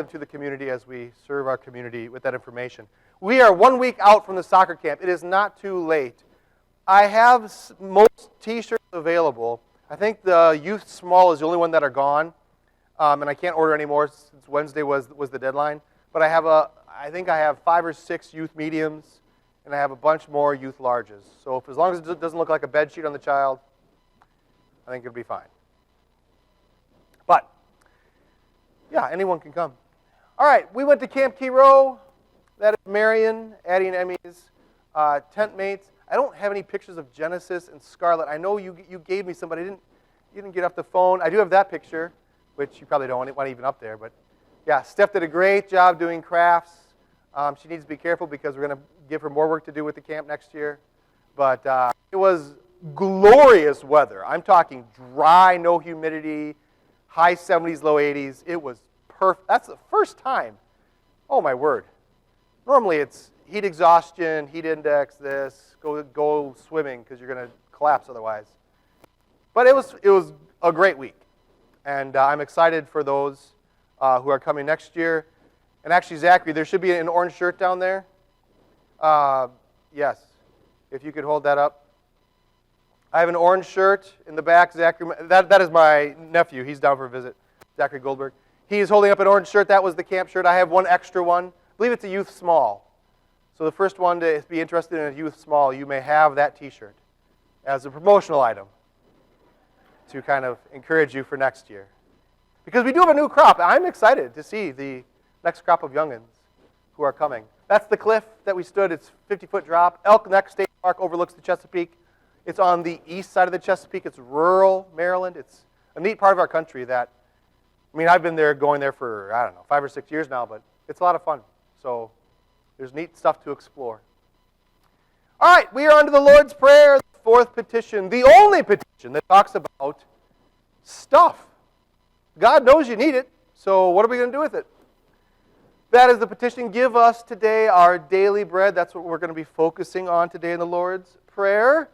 to the community as we serve our community with that information. We are 1 week out from the soccer camp. It is not too late. I have most T-shirts available. I think the youth small is the only one that are gone, and I can't order anymore since Wednesday was the deadline. But I think I have 5 or 6 youth mediums, and I have a bunch more youth larges. So as long as it doesn't look like a bed sheet on the child, I think it'll be fine. But yeah, anyone can come. All right, we went to Camp Kiro. That is Marion, Addie, and Emmy's tent mates. I don't have any pictures of Genesis and Scarlett. I know you gave me some, but you didn't get off the phone. I do have that picture, which you probably don't want even up there. But yeah, Steph did a great job doing crafts. She needs to be careful because we're going to give her more work to do with the camp next year. But it was glorious weather. I'm talking dry, no humidity, high 70s, low 80s. It was perfect. That's the first time. Oh, my word. Normally it's heat exhaustion, heat index, this, go swimming because you're going to collapse otherwise. But it was a great week. And I'm excited for those who are coming next year. And actually, Zachary, there should be an orange shirt down there. Yes, if you could hold that up. I have an orange shirt in the back. Zachary, that is my nephew. He's down for a visit, Zachary Goldberg. He's holding up an orange shirt. That was the camp shirt. I have one extra one. I believe it's a youth small. So the first one to be interested in a youth small, you may have that T-shirt as a promotional item to kind of encourage you for next year. Because we do have a new crop. I'm excited to see the next crop of youngins who are coming. That's the cliff that we stood. It's a 50-foot drop. Elk Neck State Park overlooks the Chesapeake. It's on the east side of the Chesapeake. It's rural Maryland. It's a neat part of our country that, I've been going there for, 5 or 6 years now, but it's a lot of fun. So there's neat stuff to explore. All right, we are on to the Lord's Prayer, the fourth petition, the only petition that talks about stuff. God knows you need it, so what are we going to do with it? That is the petition, give us today our daily bread. That's what we're going to be focusing on today in the Lord's Prayer.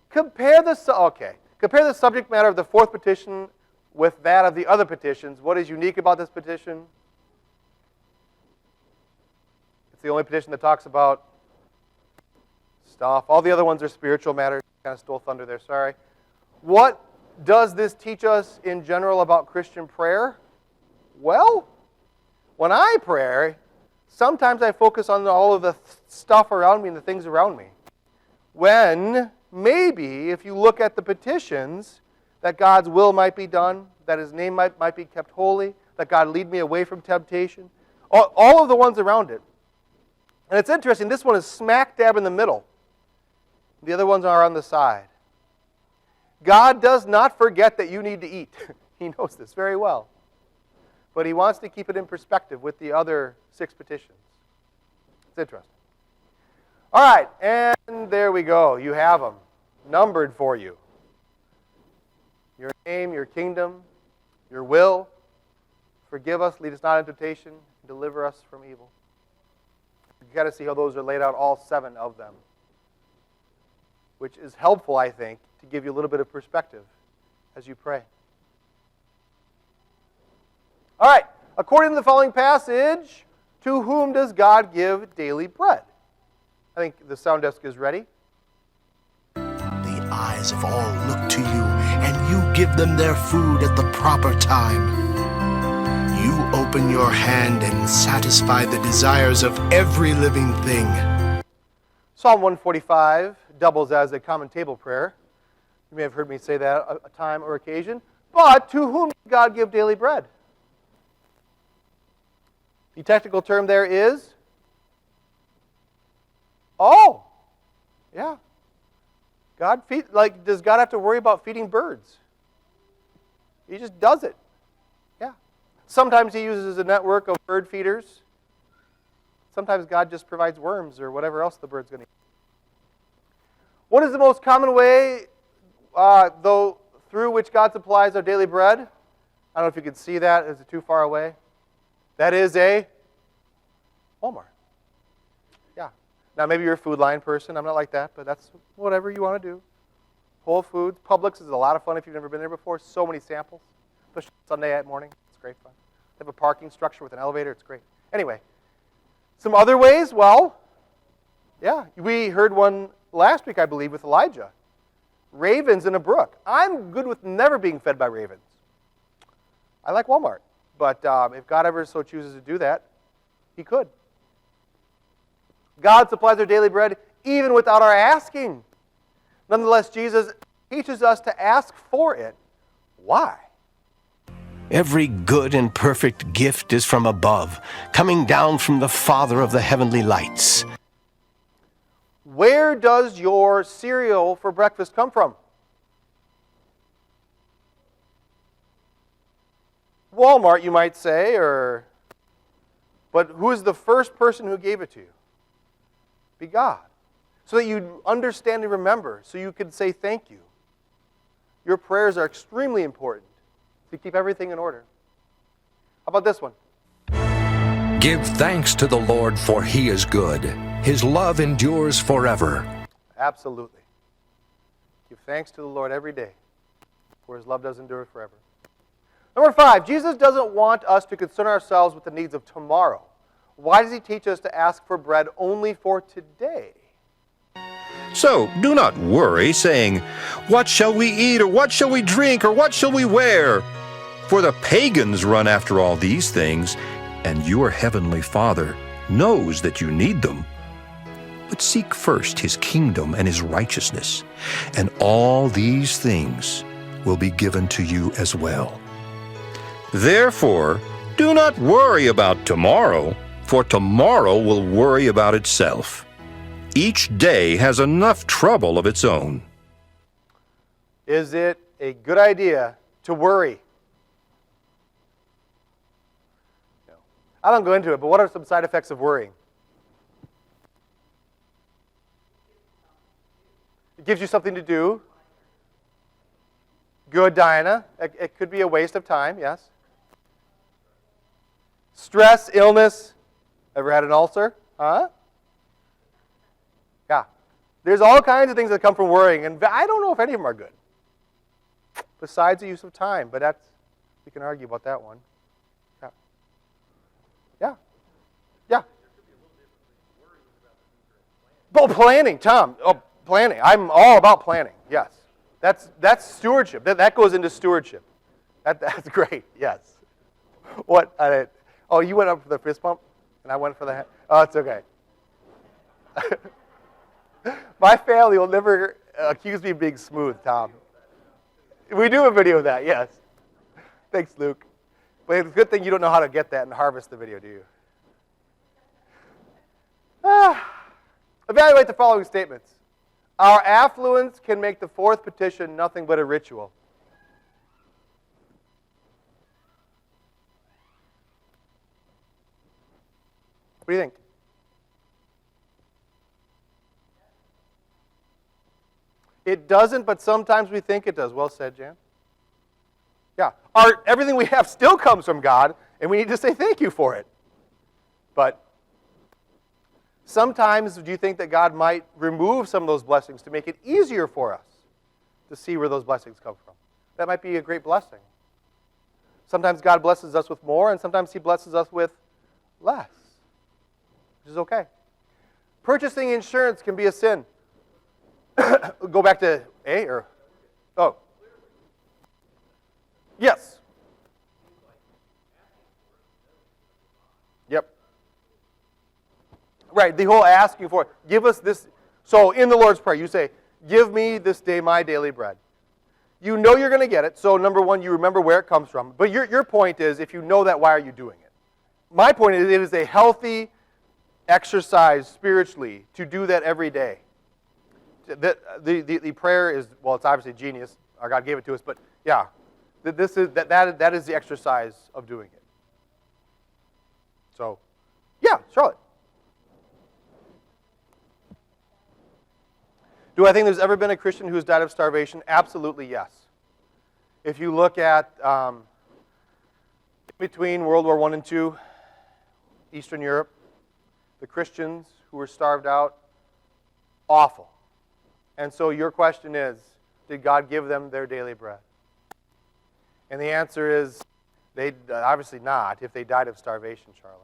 Compare the subject matter of the fourth petition with that of the other petitions. What is unique about this petition? It's the only petition that talks about stuff. All the other ones are spiritual matters. Kind of stole thunder there, sorry. What does this teach us in general about Christian prayer? Well, when I pray, sometimes I focus on all of the stuff around me and the things around me. When maybe, if you look at the petitions, that God's will might be done, that His name might be kept holy, that God lead me away from temptation, all of the ones around it. And it's interesting, this one is smack dab in the middle. The other ones are on the side. God does not forget that you need to eat. He knows this very well. But He wants to keep it in perspective with the other 6 petitions. It's interesting. All right, and there we go. You have them numbered for you. Your name, your kingdom, your will. Forgive us, lead us not into temptation, deliver us from evil. You've got to see how those are laid out, all 7 of them. Which is helpful, I think, to give you a little bit of perspective as you pray. All right, according to the following passage, to whom does God give daily bread? I think the sound desk is ready. The eyes of all look to you, and you give them their food at the proper time. You open your hand and satisfy the desires of every living thing. Psalm 145 doubles as a common table prayer. You may have heard me say that a time or occasion. But to whom does God give daily bread? The technical term there is, does God have to worry about feeding birds? He just does it. Yeah. Sometimes He uses a network of bird feeders. Sometimes God just provides worms or whatever else the bird's going to eat. What is the most common way, through which God supplies our daily bread? I don't know if you can see that. Is it too far away? That is a Walmart. Yeah. Now, maybe you're a Food Lion person. I'm not like that, but that's whatever you want to do. Whole Foods. Publix is a lot of fun if you've never been there before. So many samples, especially Sunday morning. It's great fun. They have a parking structure with an elevator. It's great. Anyway, some other ways, well, yeah, we heard one last week, I believe, with Elijah. Ravens in a brook. I'm good with never being fed by ravens. I like Walmart. But if God ever so chooses to do that, he could. God supplies our daily bread even without our asking. Nonetheless, Jesus teaches us to ask for it. Why? Every good and perfect gift is from above, coming down from the Father of the heavenly lights. Where does your cereal for breakfast come from? Walmart, you might say, but who is the first person who gave it to you? Be God. So that you understand and remember, so you can say thank you. Your prayers are extremely important to keep everything in order. How about this one? Give thanks to the Lord, for he is good. His love endures forever. Absolutely. Give thanks to the Lord every day, for his love does endure forever. Number 5, Jesus doesn't want us to concern ourselves with the needs of tomorrow. Why does he teach us to ask for bread only for today? So do not worry, saying, "What shall we eat, or what shall we drink, or what shall we wear?" For the pagans run after all these things, and your heavenly Father knows that you need them. But seek first his kingdom and his righteousness, and all these things will be given to you as well. Therefore, do not worry about tomorrow, for tomorrow will worry about itself. Each day has enough trouble of its own. Is it a good idea to worry? No. I don't go into it, but what are some side effects of worrying? It gives you something to do. Good, Diana. It could be a waste of time, yes. Stress, illness. Ever had an ulcer? Huh? Yeah. There's all kinds of things that come from worrying, and I don't know if any of them are good. Besides the use of time, but we can argue about that one. Yeah. Yeah. Yeah. Oh, planning, Tom. Oh, planning. I'm all about planning, yes. That's stewardship. That goes into stewardship. That's great, yes. What? Oh, you went up for the fist bump, and I went for the hand? Oh, it's okay. My family will never accuse me of being smooth, Tom. We do a video of that, yes. Thanks, Luke. But it's a good thing you don't know how to get that and harvest the video, do you? Evaluate the following statements. Our affluence can make the fourth petition nothing but a ritual. What do you think? It doesn't, but sometimes we think it does. Well said, Jan. Yeah. Everything we have still comes from God, and we need to say thank you for it. But sometimes do you think that God might remove some of those blessings to make it easier for us to see where those blessings come from? That might be a great blessing. Sometimes God blesses us with more, and sometimes he blesses us with less, which is okay. Purchasing insurance can be a sin. Go back to A or oh. Yes. Yep. Right, the whole asking for it. Give us this. So in the Lord's Prayer, you say, "Give me this day my daily bread." You know you're going to get it, so number one, you remember where it comes from. But your point is, if you know that, why are you doing it? My point is, it is a healthy exercise spiritually to do that every day. The prayer is, well, it's obviously genius. Our God gave it to us, but yeah, that is the exercise of doing it. So, yeah, Charlotte. Do I think there's ever been a Christian who's died of starvation? Absolutely, yes. If you look at between World War I and II, Eastern Europe, the Christians who were starved out, awful. And so your question is, did God give them their daily bread? And the answer is, They obviously not if they died of starvation, Charlotte.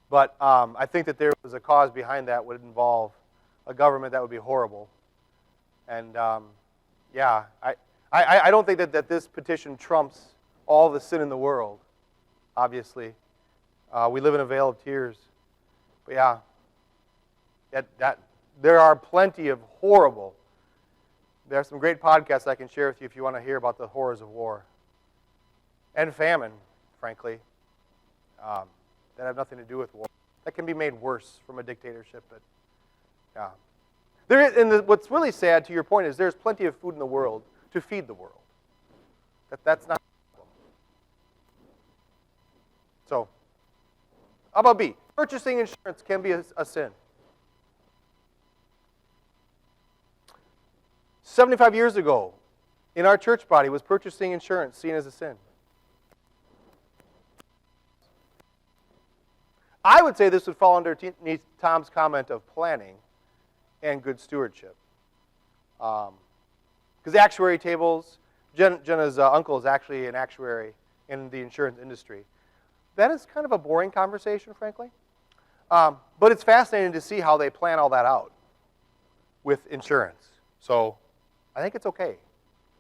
But I think that there was a cause behind that would involve a government that would be horrible. And yeah, I don't think that this petition trumps all the sin in the world, obviously. We live in a vale of tears. But yeah, there are plenty of horrible. There are some great podcasts I can share with you if you want to hear about the horrors of war. And famine, frankly, that have nothing to do with war. That can be made worse from a dictatorship, but yeah. What's really sad, to your point, is there's plenty of food in the world to feed the world. That's not a problem. So, how about B? Purchasing insurance can be a sin. 75 years ago, in our church body, was purchasing insurance seen as a sin? I would say this would fall under Tom's comment of planning and good stewardship. Because actuary tables, Jenna's uncle is actually an actuary in the insurance industry. That is kind of a boring conversation, frankly. But it's fascinating to see how they plan all that out with insurance. So I think it's okay.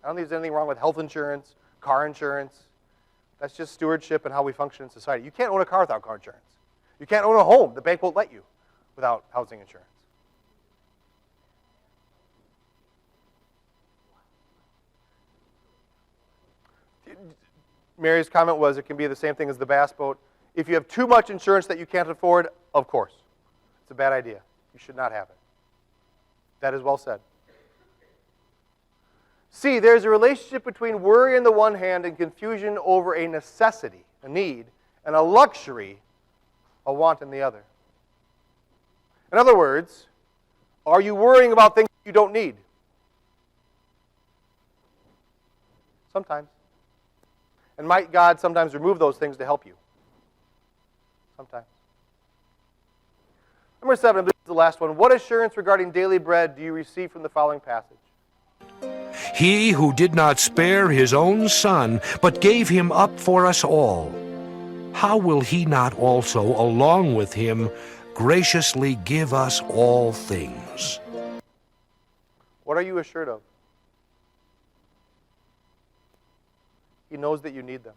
I don't think there's anything wrong with health insurance, car insurance. That's just stewardship and how we function in society. You can't own a car without car insurance. You can't own a home. The bank won't let you without housing insurance. Mary's comment was it can be the same thing as the bass boat. If you have too much insurance that you can't afford, of course. It's a bad idea. You should not have it. That is well said. C, there's a relationship between worry on the one hand and confusion over a necessity, a need, and a luxury, a want on the other. In other words, are you worrying about things you don't need? Sometimes. And might God sometimes remove those things to help you? Sometimes. Number 7, this is the last one. What assurance regarding daily bread do you receive from the following passage? He who did not spare his own Son, but gave him up for us all, how will he not also, along with him, graciously give us all things? What are you assured of? He knows that you need them.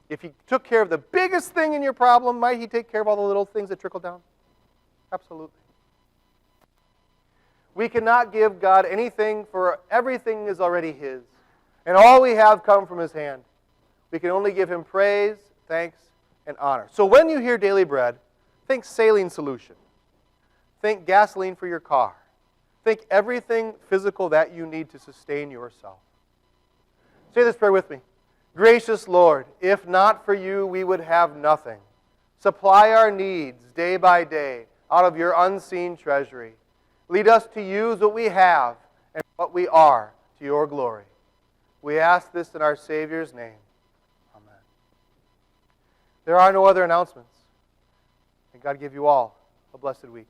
If he took care of the biggest thing in your problem, might he take care of all the little things that trickle down? Absolutely. We cannot give God anything, for everything is already his. And all we have come from his hand. We can only give him praise, thanks, and honor. So when you hear daily bread, think saline solution. Think gasoline for your car. Think everything physical that you need to sustain yourself. Say this prayer with me. Gracious Lord, if not for you, we would have nothing. Supply our needs day by day out of your unseen treasury. Lead us to use what we have and what we are to your glory. We ask this in our Savior's name. Amen. There are no other announcements. And God give you all a blessed week.